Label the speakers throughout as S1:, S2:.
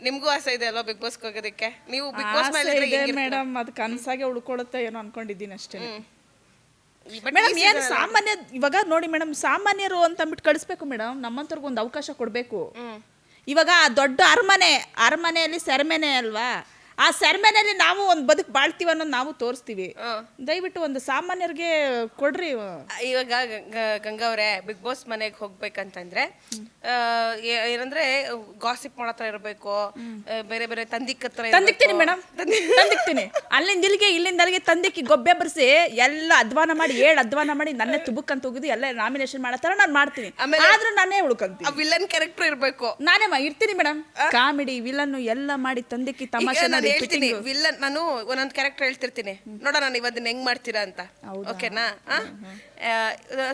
S1: ನಿಮ್ಗೂ ಆಸೆ ಇದೆ ಅಲ್ವಾ ಬಿಗ್ ಬಾಸ್ಗೆ ಹೋಗೋದಕ್ಕೆ? ನೀವು ಬಿಗ್ ಬಾಸ್ ಮೇಲೆ
S2: ಮೇಡಮ್ ಅದು ಕನಸಾಗೆ ಉಳ್ಕೊಳುತ್ತೆ ಏನೋ ಅನ್ಕೊಂಡಿದ್ದೀನಿ ಅಷ್ಟೇ
S1: ಬಟ್
S2: ಮೇಡಮ್. ಏನು ಸಾಮಾನ್ಯ ಇವಾಗ ನೋಡಿ ಮೇಡಮ್, ಸಾಮಾನ್ಯರು ಅಂತ ಅಂದ್ಬಿಟ್ಟು ಕಳಿಸ್ಬೇಕು ಮೇಡಮ್. ನಮ್ಮಂತವ್ರಿಗೆ ಒಂದು ಅವಕಾಶ ಕೊಡಬೇಕು. ಇವಾಗ ದೊಡ್ಡ ಅರಮನೆಯಲ್ಲಿ ಸೆರೆಮನೆ ಅಲ್ವಾ, ಆ ಸೆರೆಮನೆಯಲ್ಲಿ ನಾವು ಒಂದು ಬದುಕು ಬಾಳ್ತೀವಿ ಅನ್ನೋದು ನಾವು ತೋರಿಸ್ತೀವಿ. ದಯವಿಟ್ಟು ಒಂದು ಸಾಮಾನ್ಯರಿಗೆ ಕೊಡ್ರಿ.
S1: ಇವಾಗ ಗಂಗಾ ಅವರೇ, ಬಿಗ್ ಬಾಸ್ ಮನೆಗೆ ಹೋಗ್ಬೇಕಂತಂದ್ರೆ ಏನಂದ್ರೆ ಗಾಸಿಪ್ ಮಾಡತ್ರ ಇರಬೇಕು, ಬೇರೆ ಬೇರೆ
S2: ತಂದಿಕ್ತೀನಿ ಮೇಡಮ್, ತಂದಿಕ್ತೀನಿ. ಅಲ್ಲಿಂದ ಇಲ್ಲಿಂದ ತಂದಿಕ್ಕಿ ಗೊಬ್ಬೆ ಬರ್ಸಿ ಎಲ್ಲ ಅಧ್ವಾನ ಮಾಡಿ ನನ್ನೇ ತುಬುಕ್ಕಂತ ಹೋಗಿದ್ದು ಎಲ್ಲ ನಾಮಿನೇಷನ್ ಮಾಡತ್ತಾರ ನಾನು ಮಾಡ್ತೀನಿ. ಆದ್ರೂ ನಾನೇ ಉಳ್ಕೊಂತೀನಿ.
S1: ವಿಲನ್ ಕ್ಯಾರೆಕ್ಟರ್ ಇರ್ಬೇಕು.
S2: ನಾನೇ ಇರ್ತೀನಿ ಮೇಡಮ್. ಕಾಮಿಡಿ ವಿಲನ್ ಎಲ್ಲ ಮಾಡಿ ತಂದಿಕ್ಕಿ ತಮಾಷೆ
S1: ಹೇಳ್ತೀನಿ. ವಿಲ್ಲನ್ ನಾನು ಒಂದೊಂದು ಕ್ಯಾರೆಕ್ಟರ್ ಹೇಳ್ತಿರ್ತೀನಿ, ನೋಡೋಣ ನಾನು ಇವನ್ನ ಹೆಂಗ್ ಮಾಡ್ತೀರಾ ಅಂತ. ಓಕೆನಾ?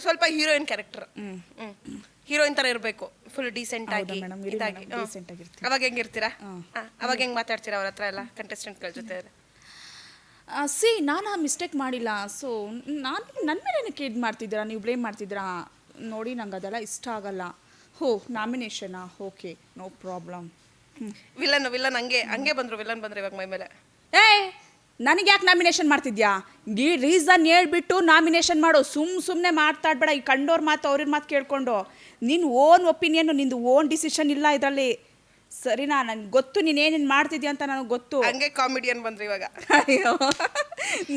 S1: ಸ್ವಲ್ಪ ಹೀರೋಯಿನ್ ಕ್ಯಾರೆಕ್ಟರ್, ಹೀರೋಯಿನ್ ತರ ಇರ್ಬೇಕು, ಫುಲ್ ಡೀಸೆಂಟ್ ಆಗಿ ಇದಾಗಿ. ಅವಾಗ ಹೆಂಗಿರ್ತೀರಾ? ಅವಾಗ ಹೆಂಗ್ ಮಾತಾಡ್ತೀರಾ ಅವ್ರ ಹತ್ರ ಎಲ್ಲ ಕಂಟೆಸ್ಟೆಂಟ್ಗಳ ಜೊತೆ?
S2: ನಾನು ಆ ಮಿಸ್ಟೇಕ್ ಮಾಡಿಲ್ಲ. ಸೊ ನಾನು ನನ್ನ ಮೇಲೆ ಏನಕ್ಕೆ ಇದು ಮಾಡ್ತಿದ್ದೀರಾ, ನೀವು ಬ್ಲೇಮ್ ಮಾಡ್ತಿದ್ದೀರಾ? ನೋಡಿ, ನಂಗೆ ಅದೆಲ್ಲ ಇಷ್ಟ ಆಗಲ್ಲ. ನಾಮಿನೇಷನಾ? Okay, no problem.
S1: ವಿಲನ್ ಹಂಗೆ ಬಂದ್ರು, ವಿಲನ್ ಬಂದ್ರೆ ಇವಾಗ ಮೈ ಮೇಲೆ
S2: ನನಗೆ ಯಾಕೆ ನಾಮಿನೇಷನ್ ಮಾಡ್ತಿದ್ಯಾ? ಈ ರೀಸನ್ ಹೇಳ್ಬಿಟ್ಟು ನಾಮಿನೇಷನ್ ಮಾಡು. ಸುಮ್ಮನೆ ಮಾತಾಡ್ಬೇಡ. ಈ ಕಂಡೋರ್ ಮಾತು ಅವ್ರ ಮಾತು ಕೇಳ್ಕೊಂಡು ನಿನ್ನ ಓನ್ ಒಪಿನಿಯನ್, ನಿಂದು ಓನ್ ಡಿಸಿಷನ್ ಇಲ್ಲ ಇದರಲ್ಲಿ. ಸರಿನಾ? ನನಗೆ ಗೊತ್ತು ನೀನೇನೇನು ಮಾಡ್ತಿದ್ಯಾ ಅಂತ ನನಗೆ ಗೊತ್ತು.
S1: ಹಂಗೆ ಕಾಮಿಡಿಯನ್ ಬಂದ್ರು ಇವಾಗ.
S2: ಅಯ್ಯೋ,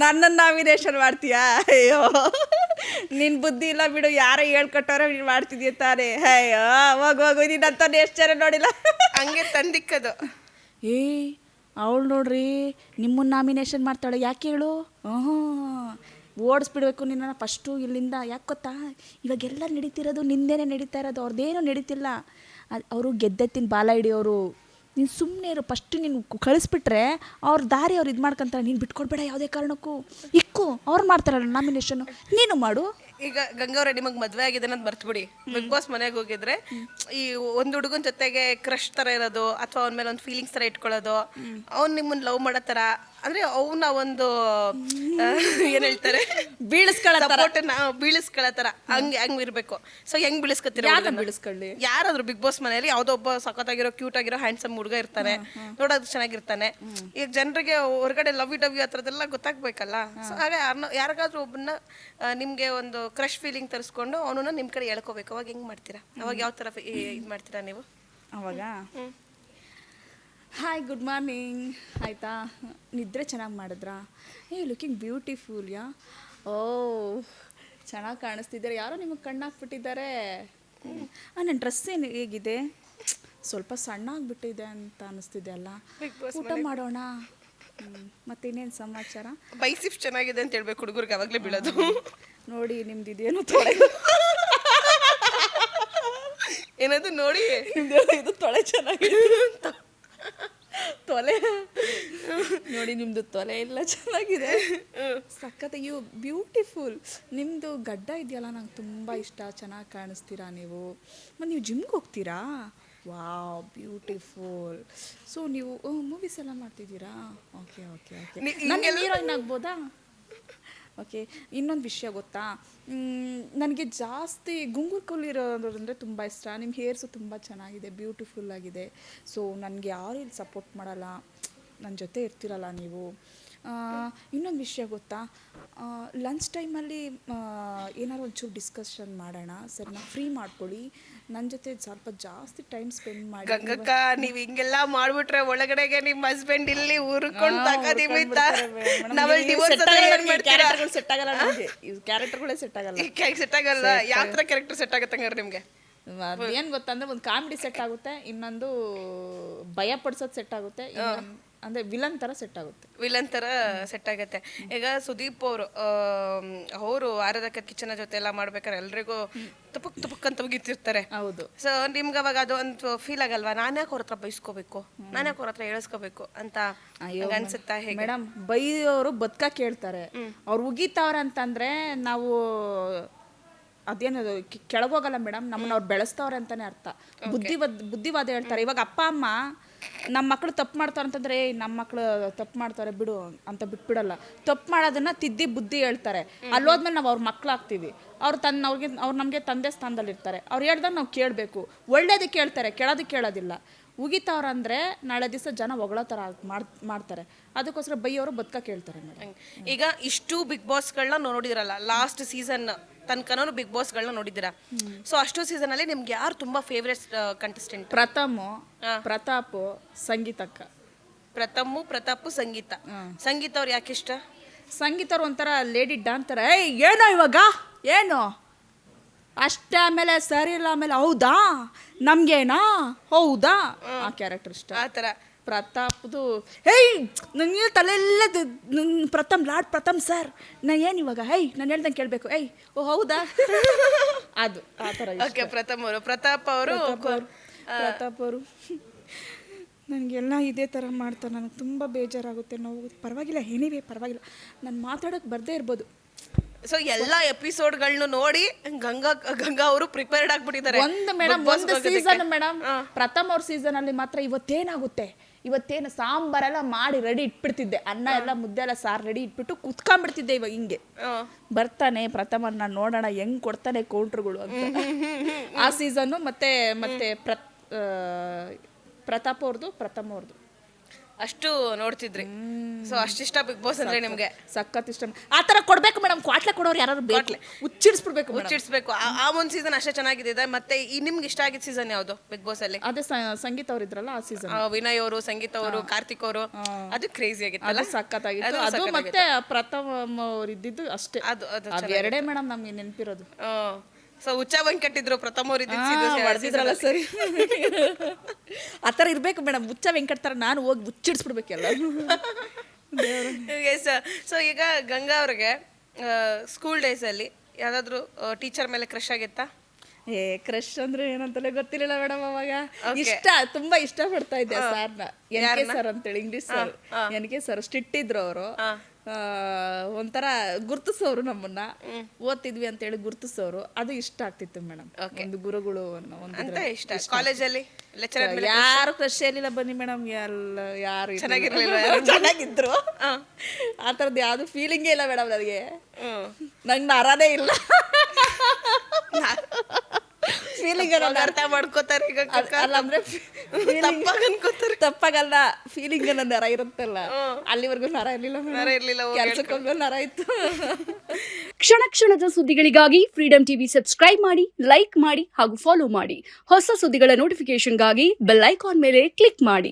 S2: ನನ್ನನ್ನು ನಾಮಿನೇಷನ್ ಮಾಡ್ತೀಯಾ? ಅಯ್ಯೋ, ನಿನ್ನ ಬುದ್ಧಿ ಇಲ್ಲ ಬಿಡು. ಯಾರೋ ಹೇಳ್ಕೊಟ್ಟವ್ರೆ ನೀನು ಮಾಡ್ತಿದ್ಯ ತಾನೇ. ಅಯ್ಯೋ, ಹೋಗು ನೀನಂತ ಎಷ್ಟು ಜನ ನೋಡಿಲ್ಲ.
S1: ಹಂಗೆ ತಂದಿಕ್ಕದು.
S2: ಅವಳು ನೋಡ್ರಿ ನಿಮ್ಮನ್ನು ನಾಮಿನೇಷನ್ ಮಾಡ್ತಾಳೆ. ಯಾಕೆ ಹೇಳು? ಓಡಿಸ್ಬಿಡ್ಬೇಕು ನಿನ್ನ ಫಸ್ಟು ಇಲ್ಲಿಂದ. ಯಾಕೆ ಗೊತ್ತಾ, ಇವಾಗೆಲ್ಲ ನಡೀತಿರೋದು ನಿಂದೇನೆ ನಡೀತಾ ಇರೋದು, ಅವ್ರದ್ದೇನೂ ನಡೀತಿಲ್ಲ. ಅವರು ಗೆದ್ದೆತ್ತಿನ ಬಾಲ ಹಿಡಿಯೋರು. ನೀನು ಸುಮ್ಮನೆ ಇರು. ಫಸ್ಟು ನೀನು ಕಳಿಸ್ಬಿಟ್ರೆ ಅವ್ರ ದಾರಿ ಅವ್ರು ಇದು ಮಾಡ್ಕೊಂತಾರೆ. ನೀನು ಬಿಟ್ಕೊಡ್ಬೇಡ ಯಾವುದೇ ಕಾರಣಕ್ಕೂ. ಅವ್ರು ಮಾಡ್ತಾರಲ್ಲ ನಾಮಿನೇಷನ್ನು, ನೀನು ಮಾಡು.
S1: ಈಗ ಗಂಗಾವ್ರೆ, ನಿಮಗೆ ಮದುವೆ ಆಗಿದೆ ಅನ್ನೋದು ಮರ್ತ್ಬಿಡಿ. ಬಿಗ್ ಬಾಸ್ ಮನೆಗೆ ಹೋಗಿದ್ರೆ ಈ ಒಂದು ಹುಡುಗನ ಜೊತೆಗೆ ಕ್ರಶ್ ತರ ಇರೋದು, ಅಥವಾ ಅವನ ಮೇಲೆ ಒಂದು ಫೀಲಿಂಗ್ಸ್ ತರ ಇಟ್ಕೊಳ್ಳೋದು, ಅವ್ನು ನಿಮ್ಮನ್ನ ಲವ್ ಮಾಡೋ ತರ, ಅಂದ್ರೆ ಅವನ ಒಂದು ಏನ್ ಹೇಳ್ತಾರೆ, ಬೀಳಿಸ್ಕೊಳ್ಳೋ ತರ ಹಂಗ್ ಇರ್ಬೇಕು. ಸೊ ಹೆಂಗ್ ಬೀಳಿಸ್ಕೊತೀರ?
S2: ಬೀಳಿಸ್ಕೊಳ್ಳಿ.
S1: ಯಾರಾದ್ರೂ ಬಿಗ್ ಬಾಸ್ ಮನೆಯಲ್ಲಿ ಯಾವುದೋ ಒಬ್ಬ ಸಖತ್ತಾಗಿರೋ ಕ್ಯೂಟ್ ಆಗಿರೋ ಹ್ಯಾಂಡ್ಸಮ್ ಹುಡುಗ ಇರ್ತಾನೆ, ನೋಡೋದು ಚೆನ್ನಾಗಿರ್ತಾನೆ. ಈಗ ಜನರಿಗೆ ಹೊರಗಡೆ ಲವ್ ಆ ಥರದ್ದೆಲ್ಲ ಗೊತ್ತಾಗ್ಬೇಕಲ್ಲ. ಸೊ ಹಾಗೆ ಯಾರಿಗಾದ್ರೂ ಒಬ್ಬನ್ನ ನಿಮ್ಗೆ ಒಂದು ಕ್ರಶ್ ಫೀಲಿಂಗ್ ತರಿಸ್ಕೊಂಡು ಅವನನ್ನ ನಿಮ್ಮ ಕಡೆ ಹೇಳ್ಕೋಬೇಕು. ಅವಾಗ ಹೆಂಗ್ ಮಾಡ್ತೀರಾ? ಅವಾಗ ಯಾವ ಥರ ಇದು ಮಾಡ್ತೀರಾ ನೀವು?
S2: ಅವಾಗ ಹಾಯ್, ಗುಡ್ ಮಾರ್ನಿಂಗ್, ಆಯಿತಾ? ನಿದ್ರೆ ಚೆನ್ನಾಗಿ ಮಾಡಿದ್ರಾ? Looking beautiful. ಚೆನ್ನಾಗಿ ಕಾಣಿಸ್ತಿದ್ದಾರೆ. ಯಾರೋ ನಿಮಗೆ ಕಣ್ಣಾಕ್ಬಿಟ್ಟಿದ್ದಾರೆ. ನನ್ನ ಡ್ರೆಸ್ ಏನು ಹೇಗಿದೆ? ಸ್ವಲ್ಪ ಸಣ್ಣ ಆಗಿಬಿಟ್ಟಿದೆ ಅಂತ ಅನ್ನಿಸ್ತಿದೆ ಅಲ್ಲ. ಊಟ ಮಾಡೋಣ. ಮತ್ತಿನ್ನೇನು ಸಮಾಚಾರ?
S1: ಬೈಸಿಫ್ ಚೆನ್ನಾಗಿದೆ ಅಂತ ಹೇಳ್ಬೇಕು ಹುಡುಗರಿಗೆ, ಅವಾಗಲೇ ಬೀಳೋದು.
S2: ನೋಡಿ, ನಿಮ್ದು ಇದೇನು ತೊಳೆ,
S1: ಏನದು ನೋಡಿ,
S2: ಇದು ತೊಳೆ ಚೆನ್ನಾಗಿದೆ. ತೊಲೆ ನೋಡಿ, ನಿಮ್ಮದು ತೊಲೆ ಎಲ್ಲ ಚೆನ್ನಾಗಿದೆ, ಸಖತ್. You beautiful. ನಿಮ್ಮದು ಗಡ್ಡ ಇದೆಯಲ್ಲ, ನಂಗೆ ತುಂಬ ಇಷ್ಟ. ಚೆನ್ನಾಗಿ ಕಾಣಿಸ್ತೀರಾ ನೀವು. ಮತ್ತು ನೀವು ಜಿಮ್ಗೆ ಹೋಗ್ತೀರಾ? Wow, beautiful. ಸೊ ನೀವು ಮೂವೀಸ್ ಎಲ್ಲ ಮಾಡ್ತಿದ್ದೀರಾ? ಓಕೆ. ನನ್ನ ಹೀರೋಯಿನ್ ಆಗ್ಬೋದಾ? ಓಕೆ. ಇನ್ನೊಂದು ವಿಷಯ ಗೊತ್ತಾ, ನನಗೆ ಜಾಸ್ತಿ ಗುಂಗುರು ಕಲ್ಲಿರೋದಂದರೆ ತುಂಬ ಇಷ್ಟ. ನಿಮ್ಮ ಹೇರ್ಸು ತುಂಬ ಚೆನ್ನಾಗಿದೆ, ಬ್ಯೂಟಿಫುಲ್ ಆಗಿದೆ. ಸೊ ನನಗೆ ಯಾರು ಇಲ್ಲಿ ಸಪೋರ್ಟ್ ಮಾಡಲ್ಲ, ನನ್ನ ಜೊತೆ ಇರ್ತಿರಲ್ಲ ನೀವು. ಇನ್ನೊಂದು ವಿಷಯ ಗೊತ್ತಾ, ಲಂಚ್ ಟೈಮಲ್ಲಿ ಏನಾದ್ರು ಒಂಚೂರು ಡಿಸ್ಕಷನ್ ಮಾಡೋಣ, ಸರಿನಾ? ಫ್ರೀ ಮಾಡ್ಕೊಳ್ಳಿ, ನನ್ನ ಜೊತೆ ಸ್ವಲ್ಪ ಜಾಸ್ತಿ ಟೈಮ್ ಸ್ಪೆಂಡ್ ಮಾಡಿ.
S1: ಗಂಗಕ್ಕ, ನೀವು ಹಿಂಗೆಲ್ಲ ಮಾಡ್ಬಿಟ್ರೆ ಒಳಗಡೆಗೆ ನಿಮ್ಮ ಹಸ್ಬೆಂಡ್ ಇಲ್ಲಿ ಊರ್ಕೊಂಡು
S2: ಸೆಟ್ ಆಗಲ್ಲ ನನಗೆ. ಕ್ಯಾರೆಕ್ಟರ್ಗಳೇ ಸೆಟ್ ಆಗಲ್ಲ.
S1: ಯಾವ ಥರ ಕ್ಯಾರೆಕ್ಟರ್ ಸೆಟ್ ಆಗುತ್ತೆ ಹಂಗಾರೆ ನಿಮಗೆ?
S2: ಏನು ಗೊತ್ತಂದ್ರೆ, ಒಂದು ಕಾಮಿಡಿ ಸೆಟ್ ಆಗುತ್ತೆ, ಇನ್ನೊಂದು ಭಯ ಪಡಿಸೋದು ಸೆಟ್ ಆಗುತ್ತೆ, ಅಂದರೆ ವಿಲನ್ ಥರ ಸೆಟ್ ಆಗುತ್ತೆ.
S1: ವಿಲನ್ ಥರ ಸೆಟ್ ಆಗುತ್ತೆ. ಈಗ ಸುದೀಪ್ ಅವರು ಆರಾಧಕ ಕಿಚನ ಜೊತೆ ಎಲ್ಲ ಮಾಡ್ಬೇಕಾದ್ರೆ ಎಲ್ರಿಗೂ ತುಪಕ್ ಅಂತ ಹೋಗಿರ್ತಾರೆ.
S2: ಹೌದು.
S1: ಸೊ ನಿಮ್ಗೆ ಅವಾಗ ಅದು ಒಂದು ಫೀಲ್ ಆಗಲ್ವಾ, ನಾನ್ಯಾಕೆ ಅವ್ರ ಹತ್ರ ಬೈಸ್ಕೋಬೇಕು, ನಾನ್ಯಾಕೆ ಅವ್ರ ಹತ್ರ ಹೇಳಿಸ್ಕೋಬೇಕು ಅಂತ ಅನ್ಸುತ್ತಾ? ಹೇಗೆ
S2: ಮೇಡಮ್, ಬೈಯೋರು ಬದುಕ ಕೇಳ್ತಾರೆ. ಅವ್ರು ಉಗಿತಾವ್ರ ಅಂತಂದ್ರೆ ನಾವು ಅದೇನದು ಕೆಳಗೋಗಲ್ಲ ಮೇಡಮ್, ನಮ್ಮನ್ನ ಅವ್ರು ಬೆಳೆಸ್ತವ್ರೆ ಅಂತಾನೆ ಅರ್ಥ. ಬುದ್ಧಿವಾದ ಹೇಳ್ತಾರೆ. ಇವಾಗ ಅಪ್ಪ ಅಮ್ಮ ನಮ್ಮ ಮಕ್ಕಳು ತಪ್ಪು ಮಾಡ್ತಾರೆ ಅಂತಂದ್ರೆ, ನಮ್ಮ ಮಕ್ಕಳು ತಪ್ಪು ಮಾಡ್ತಾರೆ ಬಿಡು ಅಂತ ಬಿಟ್ಬಿಡಲ್ಲ. ತಪ್ಪು ಮಾಡೋದನ್ನ ತಿದ್ದಿ ಬುದ್ಧಿ ಹೇಳ್ತಾರೆ. ಅಲ್ಲೋದ್ಮೇಲೆ ನಾವು ಅವ್ರ ಮಕ್ಕಳಾಗ್ತೀವಿ. ಅವ್ರು ನಮಗೆ ತಂದೆ ಸ್ಥಾನದಲ್ಲಿ ಇರ್ತಾರೆ. ಅವ್ರು ಹೇಳ್ದಾಗ ನಾವು ಕೇಳಬೇಕು. ಒಳ್ಳೇದಕ್ಕೆ ಕೇಳ್ತಾರೆ, ಕೆಳೋದಕ್ಕೆ ಕೇಳೋದಿಲ್ಲ. ಉಗಿತಾವ್ರಂದ್ರೆ ನಾಳೆ ದಿವಸ ಜನ ಹೊಗಳೋ ಥರ ಮಾಡ್ತಾರೆ, ಅದಕ್ಕೋಸ್ಕರ ಬೈಯೋರು ಬದುಕಕ್ಕೆ ಹೇಳ್ತಾರೆ ಮೇಡಮ್.
S1: ಈಗ ಇಷ್ಟು ಬಿಗ್ ಬಾಸ್ಗಳನ್ನ ನೋಡಿದಿರಲ್ಲ, ಲಾಸ್ಟ್ ಸೀಸನ್ ತನಕನೂ ಬಿಗ್ ಬಾಸ್ಗಳನ್ನ ನೋಡಿದ್ದೀರಾ. ಸೊ ಅಷ್ಟು ಸೀಸನ್ ಅಲ್ಲಿ ನಿಮ್ಗೆ ಯಾರು ತುಂಬಾ ಫೇವ್ರೆಟ್ ಕಂಟೆಸ್ಟೆಂಟ್?
S2: ಪ್ರತಾಪು, ಸಂಗೀತಕ್ಕ.
S1: ಪ್ರತಾಪು, ಸಂಗೀತ ಅವ್ರು ಯಾಕೆ ಇಷ್ಟ?
S2: ಸಂಗೀತ ಅವ್ರು ಒಂಥರ ಲೇಡಿ ಡಾನ್ ಥರ, ಏಯ್ ಏನೋ ಇವಾಗ ಏನು ಅಷ್ಟೇ, ಆಮೇಲೆ ಸರಿ ಇಲ್ಲ, ಆಮೇಲೆ ಹೌದಾ ನಮ್ಗೇನಾ ಹೌದಾ, ಆ ಕ್ಯಾರೆಕ್ಟರ್ ಇಷ್ಟ.
S1: ಆ ಥರ
S2: ಪ್ರತಾಪ್ದು ಹೇಯ್ ನನಗೆ ತಲೆಲ್ಲ ಪ್ರಥಮ್ ಸರ್ ನಾ ಏನು ಇವಾಗ ಹೇಯ್ ನಾನು ಹೇಳ್ದಂಗೆ ಕೇಳಬೇಕು, ಏಯ್ ಓ ಹೌದಾ ಅದು ಆ ಥರ.
S1: ಓಕೆ, ಪ್ರತಾಪ್ ಅವರು
S2: ನನಗೆಲ್ಲ ಇದೇ ಥರ ಮಾಡ್ತಾರೆ, ನನಗೆ ತುಂಬ ಬೇಜಾರಾಗುತ್ತೆ, ನೋವು. ಪರವಾಗಿಲ್ಲ, ಏನಿವೆ ಪರವಾಗಿಲ್ಲ, ನಾನು ಮಾತಾಡೋಕ್ಕೆ ಬರದೇ ಇರ್ಬೋದು.
S1: ಸೊ ಎಲ್ಲ ಎಪಿಸೋಡ್ಗಳನ್ನ ನೋಡಿ ಗಂಗಾ ಅವರು ಪ್ರಿಪೇರ್ಡ್ ಆಗ್ಬಿಟ್ಟಿದ್ದಾರೆ.
S2: ಒಂದು ಸೀಸನ್ ಮೇಡಮ್, ಪ್ರಥಮ್ ಅವ್ರ ಸೀಸನ್ ಅಲ್ಲಿ ಮಾತ್ರ ಇವತ್ತೇನು ಸಾಂಬಾರೆಲ್ಲ ಮಾಡಿ ರೆಡಿ ಇಟ್ಬಿಡ್ತಿದ್ದೆ, ಅನ್ನ ಎಲ್ಲ ಮುದ್ದೆ ಎಲ್ಲ ಸಾರು ರೆಡಿ ಇಟ್ಬಿಟ್ಟು ಕುತ್ಕೊಂಡ್ಬಿಡ್ತಿದ್ದೆ. ಇವಾಗ ಹಿಂಗೆ ಬರ್ತಾನೆ ಪ್ರಥಮನ್ನ ನೋಡೋಣ ಹೆಂಗ್ ಕೊಡ್ತಾನೆ ಕೌಂಟ್ರುಗಳು ಅಂತ. ಆ ಸೀಸನ್ನು ಮತ್ತೆ ಪ್ರತಾಪ್ ಅವ್ರದ್ದು, ಪ್ರಥಮ್ ಅವ್ರದ್ದು
S1: ಅಷ್ಟು ನೋಡ್ತಿದ್ರಿ. ಸೊ ಅಷ್ಟಿಷ್ಟ ಬಿಗ್ ಬಾಸ್ ಅಂದ್ರೆ ನಿಮ್ಗೆ?
S2: ಸಖತ್ ಇಷ್ಟ. ಆ ಥರ ಕೊಡ್ಬೇಕು ಮೇಡಮ್, ಕ್ವಾಟ್ಲೆ ಕೊಡೋರು ಯಾರು ಬೇಕು, ಹುಚ್ಚಿಡಿಸ್ಬಿಡ್ಬೇಕು.
S1: ಆ ಒಂದು ಸೀಸನ್ ಅಷ್ಟೇ ಚೆನ್ನಾಗಿದೆ. ಮತ್ತೆ ಈ ನಿಮ್ಗೆ ಇಷ್ಟ ಆಗಿದ್ದ ಸೀಸನ್ ಯಾವುದು ಬಿಗ್ ಬಾಸ್ ಅಲ್ಲಿ?
S2: ಅದೇ ಸಂಗೀತ ಅವ್ರು ಇದ್ರಲ್ಲ ಆ ಸೀಸನ್,
S1: ವಿನಯ್ ಅವರು, ಸಂಗೀತ ಅವರು, ಕಾರ್ತಿಕ್ ಅವರು, ಅದು ಕ್ರೇಜಿ ಆಗಿತ್ತಲ್ಲ,
S2: ಸಖತ್ತಾಗಿತ್ತು. ಅದು ಮತ್ತೆ ಪ್ರಥಮ್ ಅವ್ರು ಇದ್ದಿದ್ದು ಅಷ್ಟೇ, ಅದು ಎರಡೇ ಮೇಡಮ್ ನಮ್ಗೆ ನೆನಪಿರೋದು.
S1: ಸೊ ಹುಚ್ಚ ವೆಂಕಟ್ಟಿದ್ರು ಪ್ರಥಮ್ ಅವ್ರು
S2: ಹೊಡೆದಿದ್ರಲ್ಲ ಸರಿ, ಆ ಥರ ಇರ್ಬೇಕು ಮೇಡಮ್. ಹುಚ್ಚ ವೆಂಕಟ್ ಥರ ನಾನು ಹೋಗಿ ಹುಚ್ಚಿಡಿಸ್ಬಿಡ್ಬೇಕೆಲ್ಲ.
S1: ಸೊ ಈಗ ಗಂಗಾ ಅವ್ರಿಗೆ ಸ್ಕೂಲ್ ಡೇಸ್ ಅಲ್ಲಿ ಯಾವ್ದಾದ್ರು ಟೀಚರ್ ಮೇಲೆ ಕ್ರಶ್ ಆಗಿತ್ತಾ?
S2: ಕ್ರಶ್ ಅಂದ್ರೆ ಏನಂತಲೇ ಗೊತ್ತಿರಲಿಲ್ಲ ಮೇಡಮ್. ಅವಾಗ ತುಂಬಾ ಇಷ್ಟ ಪಡ್ತಾ ಇದ್ದೆ ಸರ್ನ, ಎನ್ ಕೆ ಸರ್ ಅಂತೇಳಿ, English sir. N K sir strict ಇದ್ರು ಅವರು, ಒಂಥರ ಗುರ್ತಿಸೋರು, ನಮ್ಮನ್ನ ಓದ್ತಿದ್ವಿ ಅಂತ ಹೇಳಿ ಗುರ್ತಿಸೋರು. ಅದು ಇಷ್ಟ ಆಗ್ತಿತ್ತು ಮೇಡಮ್. ಒಂದು ಗುರುಗಳು
S1: ಅಂತ ಇಷ್ಟ. ಕಾಲೇಜಲ್ಲಿ
S2: ಯಾರು ಕ್ರಶ್ ಏನಿಲ್ಲ ಬನ್ನಿ ಮೇಡಮ್, ಯಾರು
S1: ಚೆನ್ನಾಗಿದ್ರು.
S2: ಆ ಥರದ್ದು ಯಾವ್ದು ಫೀಲಿಂಗೇ ಇಲ್ಲ ಮೇಡಮ್ ನನಗೆ. ನಂಗೆ ನರಾನೇ ಇಲ್ಲ ಫೀಲಿಂಗ್
S1: ಅರ್ಥ ಮಾಡ್ಕೋತಾರೆ. ಈಗ
S2: ಅಲ್ಲಂದ್ರೆ ತಪ್ಪಾಗಲ್ಲ, ಫೀಲಿಂಗ್ ನರ ಇರುತ್ತಲ್ಲ, ಅಲ್ಲಿವರೆಗೂ ನರ ಇರ್ಲಿಲ್ಲ, ಕೆಲ್ಸಕ್ಕೆ ನರ ಇತ್ತು.
S3: ಕ್ಷಣ ಕ್ಷಣದ ಸುದ್ದಿಗಳಿಗಾಗಿ ಫ್ರೀಡಮ್ ಟಿವಿ ಸಬ್ಸ್ಕ್ರೈಬ್ ಮಾಡಿ, ಲೈಕ್ ಮಾಡಿ ಹಾಗೂ ಫಾಲೋ ಮಾಡಿ. ಹೊಸ ಸುದ್ದಿಗಳ ನೋಟಿಫಿಕೇಶನ್ಗಾಗಿ ಬೆಲ್ ಐಕಾನ್ ಮೇಲೆ ಕ್ಲಿಕ್ ಮಾಡಿ.